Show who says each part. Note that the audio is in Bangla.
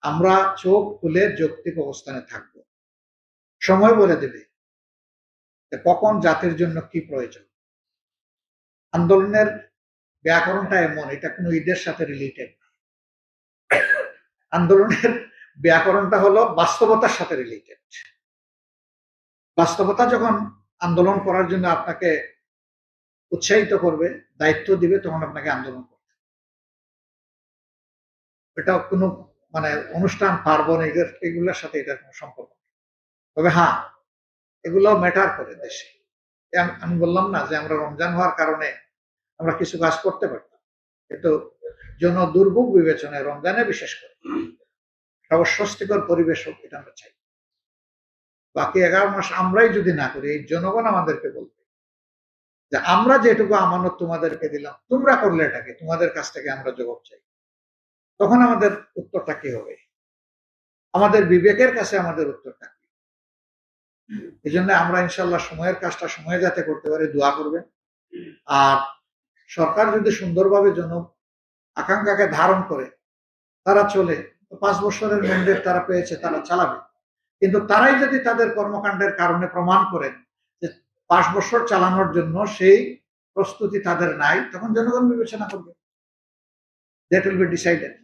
Speaker 1: আমরা চোখ খুলে যৌক্তিক অবস্থানে থাকব। সময় বলে দেবে কখন জাতির জন্য কি প্রয়োজন। আন্দোলনের ব্যাকরণটা এমন, এটা কোনো ঈদের সাথে রিলেটেড। আন্দোলনের ব্যাকরণটা হলো বাস্তবতার সাথে রিলেটেড। বাস্তবতা যখন আন্দোলন করার জন্য আপনাকে উৎসাহিত করবে, দায়িত্ব দিবে, তখন আপনাকে আন্দোলন করবে। এটা কোনো মানে অনুষ্ঠান পার্বণ এগুলোর সাথে এটার কোনো সম্পর্ক নেই। তবে হ্যাঁ, এগুলো ম্যাটার করে দেশে। আমি বললাম না যে আমরা রমজান হওয়ার কারণে আমরা কিছু কাজ করতে পারতাম, কিন্তু জন দুর্ভোগ বিবেচনায় রমজানে বিশেষ করে স্বস্তিকর পরিবেশ হোক, এটা আমরা চাই। বাকি 11 মাস আমরাই যদি না করি, এই জনগণ আমাদেরকে বলবে যে আমরা যেটুকু আমানত তোমাদেরকে দিলাম, তোমরা করলে এটাকে, তোমাদের কাছ থেকে আমরা জবাব চাই। তখন আমাদের উত্তরটা কি হবে? আমাদের বিবেকের কাছে আমাদের উত্তরটা কি? এই জন্য আমরা ইনশাল্লাহ সময়ের কাজটা সময়ে যাতে করতে পারি, দোয়া করবেন। আর সরকার যদি সুন্দরভাবে জন আকাঙ্ক্ষাকে ধারণ করে তারা চলে, 5 বছরের ম্যান্ডেট তারা পেয়েছে, তারা চালাবে। কিন্তু তারাই যদি তাদের কর্মকাণ্ডের কারণে প্রমাণ করেন যে 5 বছর চালানোর জন্য সেই প্রস্তুতি তাদের নাই, তখন জনগণ বিবেচনা করবে। That will be decided.